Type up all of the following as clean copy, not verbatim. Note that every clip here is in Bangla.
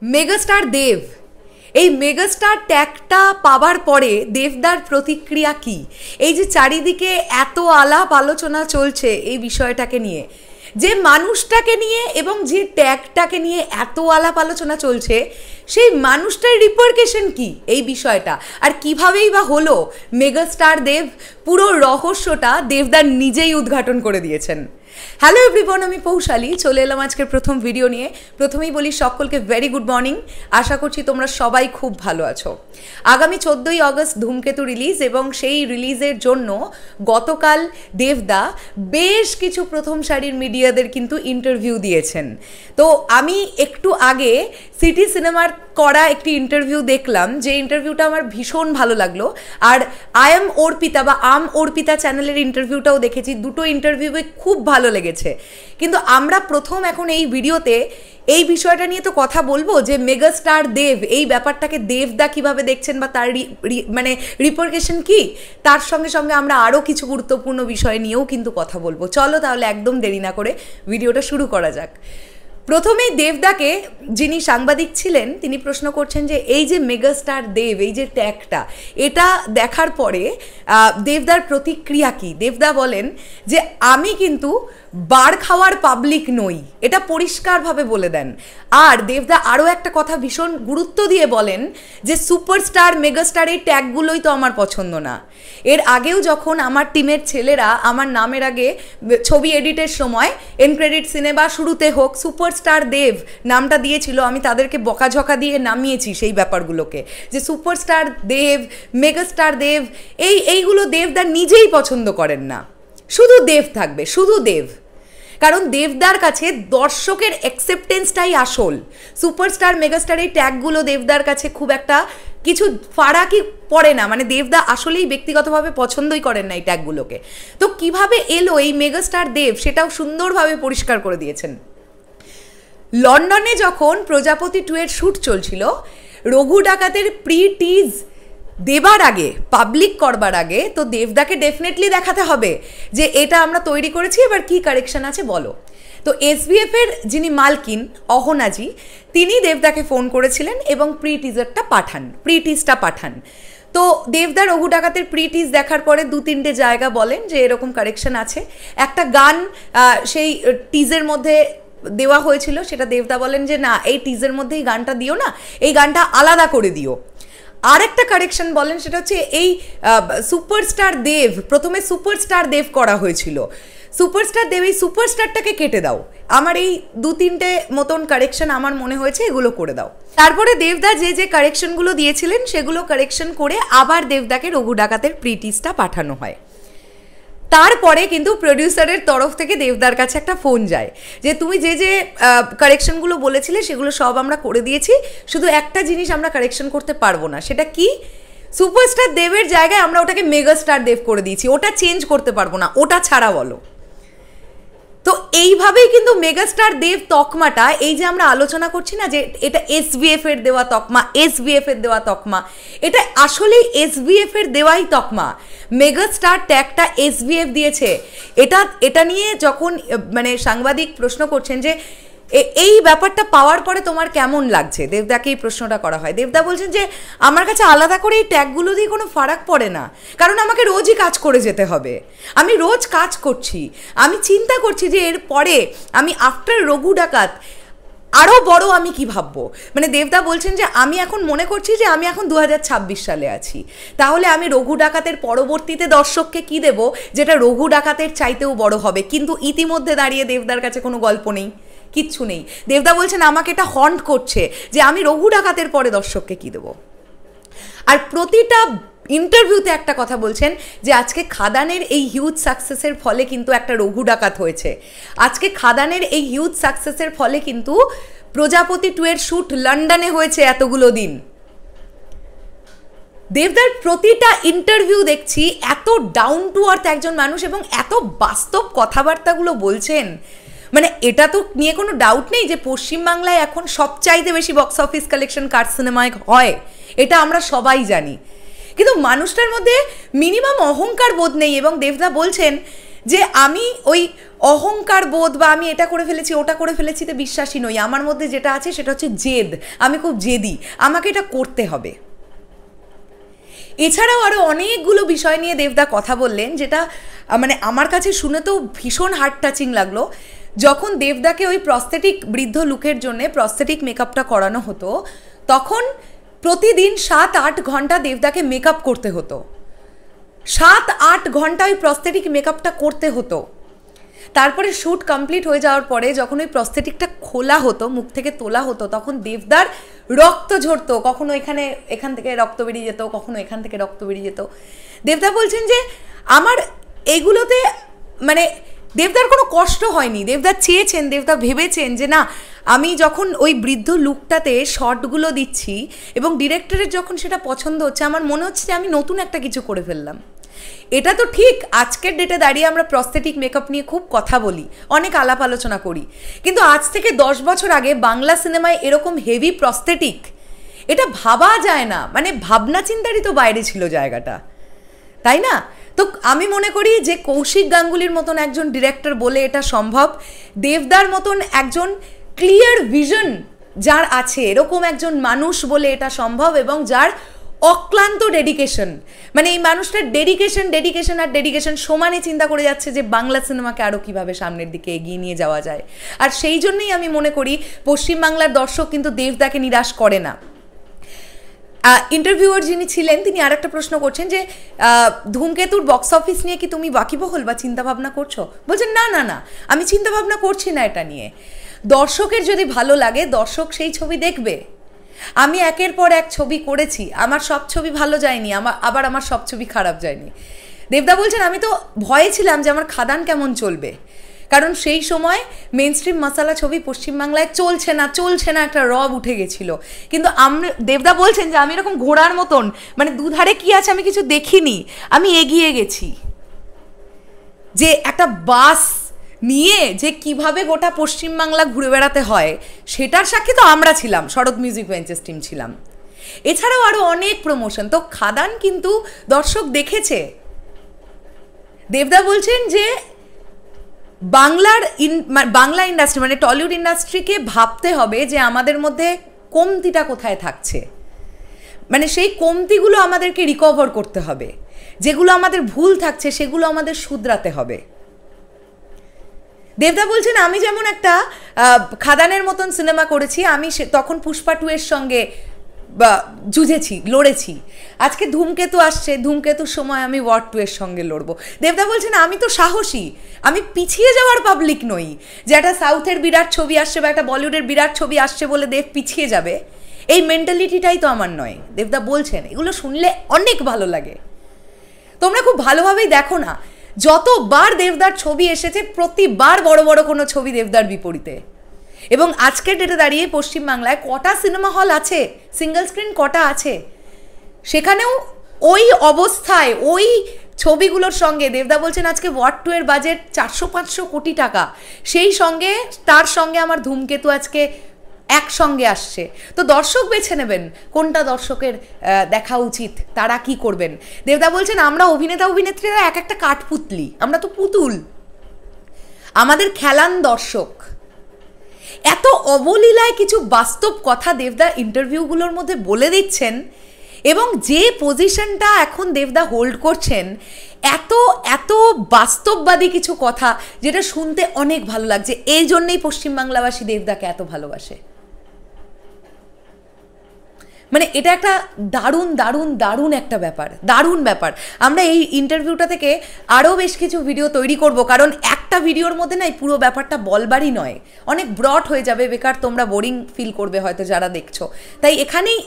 মেগাস্টার দেব, এই মেগাস্টার ট্যাগটা পাওয়ার পরে দেবদার প্রতিক্রিয়া কি? এই যে চারিদিকে এত আলাপ আলোচনা চলছে এই বিষয়টাকে নিয়ে, যে মানুষটাকে নিয়ে এবং যে ট্যাগটাকে নিয়ে এত আলাপ আলোচনা চলছে, সেই মানুষটার রিপারকেশন কি এই বিষয়টা, আর কিভাবেই বা হলো মেগাস্টার দেব, পুরো রহস্যটা দেবদার নিজেই উদ্ঘাটন করে দিয়েছেন। হ্যালো এভরিওয়ান, আমি পৌশালী চলে এলাম আজকের প্রথম ভিডিও নিয়ে। প্রথমেই বলি সকলকে ভেরি গুড মর্নিং। আশা করছি তোমরা সবাই খুব ভালো আছো। আগামী 14ই আগস্ট ধূমকেতু রিলিজ, এবং সেই রিলিজের জন্য গতকাল দেবদা বেশ কিছু প্রথম সারির মিডিয়াদের কিন্তু ইন্টারভিউ দিয়েছেন। তো আমি একটু আগে সিটি সিনেমার করা একটি ইন্টারভিউ দেখলাম, যে ইন্টারভিউটা আমার ভীষণ ভালো লাগলো। আর আই এম অর্পিতা বা আম অর্পিতা চ্যানেলের ইন্টারভিউটাও দেখেছি, দুটো ইন্টারভিউয়ে খুব ভালো লেগেছে। কিন্তু আমরা প্রথম এখন এই ভিডিওতে এই বিষয়টা নিয়ে তো কথা বলবো, যে মেগাস্টার দেব এই ব্যাপারটাকে দেবদা কিভাবে দেখছেন বা তার মানে রিপারকেশন কি, তার সঙ্গে সঙ্গে আমরা আরও কিছু গুরুত্বপূর্ণ বিষয় নিয়েও কিন্তু কথা বলবো। চলো তাহলে একদম দেরি না করে ভিডিওটা শুরু করা যাক। প্রথমেই দেবদাকে, যিনি সাংবাদিক ছিলেন, তিনি প্রশ্ন করছেন যে এই যে মেগাস্টার দেব, এই যে ট্যাগটা, এটা দেখার পরে দেবদার প্রতিক্রিয়া কি। দেবদা বলেন যে আমি কিন্তু বার খাওয়ার পাবলিক নই, এটা পরিষ্কারভাবে বলে দেন। আর দেবদা আরও একটা কথা ভীষণ গুরুত্ব দিয়ে বলেন যে সুপারস্টার মেগাস্টার এই ট্যাগগুলোই তো আমার পছন্দ না। এর আগেও যখন আমার টিমের ছেলেরা আমার নামের আগে ছবি এডিটের সময় এন্ড ক্রেডিট সিনেমা শুরুতে হোক সুপারস্টার দেব নামটা দিয়েছিল, আমি তাদেরকে বকাঝকা দিয়ে নামিয়েছি সেই ব্যাপারগুলোকে, যে সুপারস্টার দেব, মেগাস্টার দেব, এইগুলো দেবদা নিজেই পছন্দ করেন না। শুধু দেব থাকবে, শুধু দেব। কারণ দেবদার কাছে দর্শকের অ্যাকসেপ্টেন্সটাই আসল। সুপারস্টার মেগাস্টার এই ট্যাগগুলো দেবদার কাছে খুব একটা কিছু ফারাকই পড়ে না, মানে দেবদা আসলেই ব্যক্তিগতভাবে পছন্দই করেন না এই ট্যাগগুলোকে। তো কিভাবে এলো এই মেগাস্টার দেব, সেটাও সুন্দরভাবে পরিষ্কার করে দিয়েছেন। লন্ডনে যখন প্রজাপতি 2 এর শ্যুট চলছিল, রঘু ডাকাতের প্রি টিজ দেবার আগে, পাবলিক করবার আগে, তো দেবদাকে ডেফিনেটলি দেখাতে হবে যে এটা আমরা তৈরি করেছি, এবার কি কারেকশন আছে বলো। তো এসবিএফ এর যিনি মালকিন অহনাজি, তিনি দেবদাকে ফোন করেছিলেন এবং প্রি টিজটা পাঠান। তো দেবদা রঘু ডাকাতের প্রি টিজ দেখার পরে 2-3টে জায়গা বলেন যে এরকম কারেকশন আছে। একটা গান সেই টিজের মধ্যে দেওয়া হয়েছিল, সেটা দেবদা বলেন যে না, এই টিজের মধ্যেই গানটা দিও না, এই গানটা আলাদা করে দিও। আর একটা কারেকশন বলেন, সেটা হচ্ছে এই সুপারস্টার দেব, প্রথমে সুপারস্টার দেব করা হয়েছিল, সুপারস্টার দেব, এই সুপারস্টারটাকে কেটে দাও। আমার এই 2-3টে মতন কারেকশন আমার মনে হয়েছে, এগুলো করে দাও। তারপরে দেবদা যে যে কারেকশনগুলো দিয়েছিলেন সেগুলো কারেকশন করে আবার দেবদাকে রঘু ডাকাতের প্রিটিজটা পাঠানো হয়। তারপরে কিন্তু প্রডিউসারের তরফ থেকে দেবদার কাছে একটা ফোন যায় যে তুমি যে যে কারেকশনগুলো বলেছিলে সেগুলো সব আমরা করে দিয়েছি, শুধু একটা জিনিস আমরা কারেকশন করতে পারবো না। সেটা কি? সুপারস্টার দেবের জায়গায় আমরা ওটাকে মেগাস্টার দেব করে দিয়েছি, ওটা চেঞ্জ করতে পারবো না, ওটা ছাড়া বলো। তো এইভাবেই কিন্তু মেগাস্টার দেব তকমাটা, এই যে আমরা আলোচনা করছি না যে এটা এসবিএফ এর দেওয়া তকমা, এটা আসলেই এসবিএফ এর দেওয়াই তকমা। মেগাস্টার ট্যাগটা এসবিএফ দিয়েছে। এটা নিয়ে যখন মানে সাংবাদিক প্রশ্ন করছেন যে এই ব্যাপারটা পাওয়ার পরে তোমার কেমন লাগছে, দেবদাকে এই প্রশ্নটা করা হয়। দেবদা বলছেন যে আমার কাছে আলাদা করে এই ট্যাগগুলো দিয়ে কোনো ফারাক পড়ে না, কারণ আমাকে রোজই কাজ করে যেতে হবে, আমি রোজ কাজ করছি। আমি চিন্তা করছি যে এর পরে আমি আফটার রঘু ডাকাত আরও বড় আমি কি ভাববো। মানে দেবদা বলছেন যে আমি এখন মনে করছি যে আমি এখন 2026 সালে আছি, তাহলে আমি রঘু ডাকাতের পরবর্তীতে দর্শককে কি দেব যেটা রঘু ডাকাতের চাইতেও বড় হবে। কিন্তু ইতিমধ্যে দাঁড়িয়ে দেবদার কাছে কোনো গল্প নেই, কিচ্ছু নেই। দেবদা বলছেন আমাকে এটা হন্ট করছে যে আমি রঘু ডাকাতের পরে দর্শককে কি দেব। আর প্রতিটা ইন্টারভিউতে একটা কথা বলছেন যে আজকে খাদানের এই হিউজ সাকসেসের ফলে কিন্তু একটা রঘু ডাকাত হয়েছে, আজকে খাদানের এই হিউজ সাকসেসের ফলে কিন্তু প্রজাপতি 2 এর শ্যুট লন্ডনে হয়েছে এতগুলো দিন। দেবদার প্রতিটা ইন্টারভিউ দেখছি এত ডাউন টু আর্থ একজন মানুষ, এবং এত বাস্তব কথাবার্তাগুলো বলছেন। মানে এটা তো নিয়ে কোনো ডাউট নেই যে পশ্চিমবাংলায় এখন সবচাইতে বেশি বক্স অফিস কালেকশন কার সিনেমায় হয়, এটা আমরা সবাই জানি। কিন্তু মানুষটার মধ্যে মিনিমাম অহংকার বোধ নেই। এবং দেবদা বলছেন যে আমি ওই অহংকার বোধ বা আমি এটা করে ফেলেছি ওটা করে ফেলেছি তো বিশ্বাসী নই। আমার মধ্যে যেটা আছে সেটা হচ্ছে জেদ, আমি খুব জেদি, আমাকে এটা করতে হবে। এছাড়াও আরও অনেকগুলো বিষয় নিয়ে দেবদা কথা বললেন, যেটা মানে আমার কাছে শুনে তো ভীষণ হার্ট টাচিং লাগলো। যখন দেবদাকে ওই প্রস্থেটিক বৃদ্ধ লুকের জন্য প্রস্থেটিক মেকআপটা করানো হতো, তখন প্রতিদিন 7-8 ঘন্টা দেবদাকে মেকআপ করতে হতো। 7-8 ঘন্টা ওই প্রস্থেটিক মেকআপটা করতে হতো। তারপরে শ্যুট কমপ্লিট হয়ে যাওয়ার পরে যখন ওই প্রস্থেটিকটা খোলা হতো, মুখ থেকে তোলা হতো, তখন দেবদার রক্ত ঝরতো, কখনো এখান থেকে রক্ত বেরিয়ে যেত, কখনো এখান থেকে রক্ত বেরিয়ে যেত। দেবদা বলছেন যে আমার এগুলোতে মানে দেবদার কোনো কষ্ট হয়নি। দেবদা চেয়েছেন, দেবদা ভেবেছেন যে না, আমি যখন ওই বৃদ্ধ লুকটাতে শর্টগুলো দিচ্ছি এবং ডিরেক্টরের যখন সেটা পছন্দ হচ্ছে, আমার মনে হচ্ছে যে আমি নতুন একটা কিছু করে ফেললাম। এটা তো ঠিক, আজকের ডেটে দাঁড়িয়ে আমরা প্রস্থেটিক মেকআপ নিয়ে খুব কথা বলি, অনেক আলাপ আলোচনা করি, কিন্তু আজ থেকে 10 বছর আগে বাংলা সিনেমায় এরকম হেভি প্রস্থেটিক এটা ভাবা যায় না, মানে ভাবনা চিন্তারই তো বাইরে ছিল জায়গাটা, তাই না? তো আমি মনে করি যে কৌশিক গাঙ্গুলির মতন একজন ডিরেক্টর বলে এটা সম্ভব, দেবদার মতন একজন ক্লিয়ার ভিশন যার আছে, এরকম একজন মানুষ বলে এটা সম্ভব, এবং যার অক্লান্ত ডেডিকেশন, মানে এই মানুষটার ডেডিকেশন সমানে চিন্তা করে যাচ্ছে যে বাংলা সিনেমাকে আরও কীভাবে সামনের দিকে এগিয়ে নিয়ে যাওয়া যায়। আর সেই জন্যই আমি মনে করি পশ্চিমবাংলার দর্শক কিন্তু দেবদাকে নিরাশ করে না। ইন্টারভিউয়ার যিনি ছিলেন তিনি আর একটা প্রশ্ন করছেন যে ধূমকেতুর বক্স অফিস নিয়ে কি তুমি ওয়াকিবহল বা চিন্তাভাবনা করছো? বলছেন না না না, আমি চিন্তাভাবনা করছি না এটা নিয়ে। দর্শকের যদি ভালো লাগে, দর্শক সেই ছবি দেখবে। আমি একের পর এক ছবি করেছি, আমার সব ছবি ভালো যায়নি, আবার আমার সব ছবি খারাপ যায়নি। দেবদা বলছেন আমি তো ভয়ে ছিলাম যে আমার খাদান কেমন চলবে, কারণ সেই সময় মেন স্ট্রিম মশালা ছবি পশ্চিমবাংলায় চলছে না একটা রব উঠে গেছিলো। কিন্তু দেবদা বলছেন যে আমি এরকম ঘোড়ার মতন, মানে দুধারে কি আছে আমি কিছু দেখিনি, আমি এগিয়ে গেছি। যে একটা বাস নিয়ে যে কিভাবে গোটা পশ্চিমবাংলা ঘুরে বেড়াতে হয় সেটার সাক্ষী তো আমরা ছিলাম, শরৎ মিউজিক ভেঞ্চার্স টিম ছিলাম। এছাড়াও আরও অনেক প্রমোশন, তো খাদান কিন্তু দর্শক দেখেছে। দেবদা বলছেন যে বাংলা ইন্ডাস্ট্রি মানে টলিউড ইন্ডাস্ট্রিকে ভাবতে হবে যে আমাদের মধ্যে কমতিটা কোথায় থাকছে, মানে সেই কমতিগুলো আমাদেরকে রিকভার করতে হবে, যেগুলো আমাদের ভুল থাকছে সেগুলো আমাদের শুধরাতে হবে। দেবদা বলছেন আমি যেমন একটা খাদানের মতন সিনেমা করেছি, আমি তখন পুষ্পা 2 এর সঙ্গে যুঝেছি, লড়েছি। আজকে ধূমকেতু আসছে, ধূমকেতুর সময় আমি ওয়ার 2 এর সঙ্গে লড়বো। দেবদা বলছেন আমি তো সাহসী, আমি পিছিয়ে যাওয়ার পাবলিক নই, যে একটা সাউথের বিরাট ছবি আসছে বা একটা বলিউডের বিরাট ছবি আসছে বলে দেব পিছিয়ে যাবে, এই মেন্টালিটিটাই তো আমার নয়। দেবদা বলছেন এগুলো শুনলে অনেক ভালো লাগে। তোমরা খুব ভালোভাবেই দেখো না, যতবার দেবদার ছবি এসেছে প্রতিবার বড় বড় কোনো ছবি দেবদার বিপরীতে। এবং আজকের ডেটে দাঁড়িয়ে পশ্চিমবাংলায় কটা সিনেমা হল আছে, সিঙ্গেল স্ক্রিন কটা আছে, সেখানেও ওই অবস্থায় ওই ছবিগুলোর সঙ্গে দেবদা বলছেন আজকে ওয়ার 2 এর বাজেট 400-500 কোটি টাকা, সেই সঙ্গে তার সঙ্গে আমার ধূমকেতু আজকে একসঙ্গে আসছে। তো দর্শক বেছে নেবেন কোনটা দর্শকের দেখা উচিত, তারা কি করবেন। দেবদা বলছেন আমরা অভিনেতা অভিনেত্রীরা এক একটা কাঠপুতলি, আমরা তো পুতুল, আমাদের খেলান দর্শক। এত অবলীলায় কিছু বাস্তব কথা দেবদা ইন্টারভিউগুলোর মধ্যে বলে দিচ্ছেন, এবং যে পজিশনটা এখন দেবদা হোল্ড করছেন, এত এত বাস্তববাদী কিছু কথা যেটা শুনতে অনেক ভালো লাগছে। এই জন্যেই পশ্চিমবাংলাবাসী দেবদাকে এত ভালোবাসে। মানে এটা একটা দারুণ দারুণ দারুণ একটা ব্যাপার, দারুণ ব্যাপার। আমরা এই ইন্টারভিউটা থেকে আরও বেশ কিছু ভিডিও তৈরি করব, কারণ একটা ভিডিওর মধ্যে না এই পুরো ব্যাপারটা বলবারই নয়, অনেক ব্রড হয়ে যাবে, বেকার তোমরা বোরিং ফিল করবে হয়তো যারা দেখছো। তাই এখানেই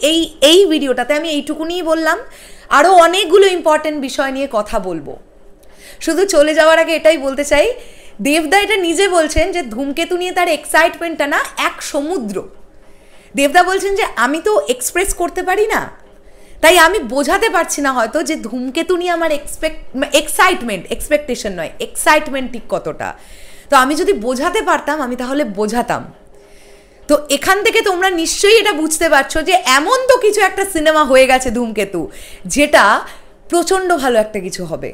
এই ভিডিওটাতে আমি এইটুকুনিই বললাম, আরও অনেকগুলো ইম্পর্টেন্ট বিষয় নিয়ে কথা বলবো। শুধু চলে যাওয়ার আগে এটাই বলতে চাই, দেবদা এটা নিজে বলছেন যে ধূমকেতু নিয়ে তার এক্সাইটমেন্টটা না এক সমুদ্র। দেবদা বলছেন যে আমি তো এক্সপ্রেস করতে পারি না, তাই আমি বোঝাতে পারছি না হয়তো যে ধূমকেতু নিয়ে আমার এক্সপেকটেশন নয়, এক্সাইটমেন্ট ঠিক কতটা। তো আমি যদি বোঝাতে পারতাম আমি তাহলে বোঝাতাম। তো এখান থেকে তোমরা নিশ্চয়ই এটা বুঝতে পারছো যে এমন তো কিছু একটা সিনেমা হয়ে গেছে ধূমকেতু, যেটা প্রচণ্ড ভালো একটা কিছু হবে।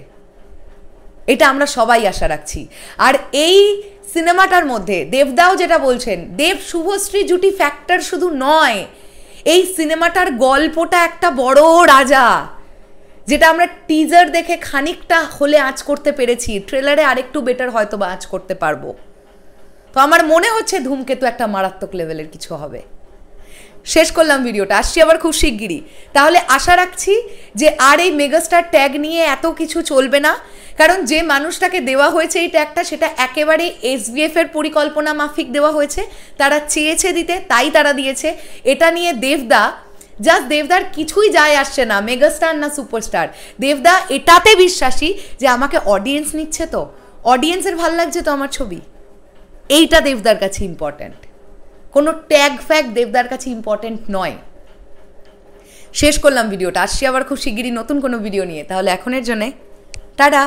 এটা আমরা সবাই আশা রাখছি। আর এই সিনেমাটার মধ্যে দেবদাও যেটা বলছেন, দেব শুভশ্রী জুটি ফ্যাক্টর শুধু নয়, এই সিনেমাটার গল্পটা একটা বড় রাজা, যেটা আমরা টিজার দেখে খানিকটা হলে আঁচ করতে পেরেছি, ট্রেলারে আরেকটু বেটার হয়তো বা আঁচ করতে পারবো। তো আমার মনে হচ্ছে ধূমকেতু একটা মারাত্মক লেভেলের কিছু হবে। শেষ করলাম ভিডিওটা, আসছি আবার খুব শিগগিরই। তাহলে আশা রাখছি যে আর এই মেগাস্টার ট্যাগ নিয়ে এত কিছু চলবে না, কারণ যে মানুষটাকে দেওয়া হয়েছে এই ট্যাগটা সেটা একেবারে SBF এর পরিকল্পনা মাফিক দেওয়া হয়েছে, তারা চেয়েছে দিতে তাই তারা দিয়েছে। এটা নিয়ে দেবদার কিছুই যায় আসছে না, মেগাস্টার না সুপারস্টার। দেবদা এটাতে বিশ্বাসী যে আমাকে অডিয়েন্স নিচ্ছে, তো অডিয়েন্সের ভাল লাগছে তো আমার ছবি, এইটা দেবদার কাছে ইম্পর্ট্যান্ট। কোনো ট্যাগ ফ্যাগ দেবদার কাছে ইম্পর্ট্যান্ট নয়। শেষ করলাম ভিডিওটা, আসছি আবার খুব শিগগিরই নতুন কোনো ভিডিও নিয়ে। তাহলে এখনের জন্যে টাটা।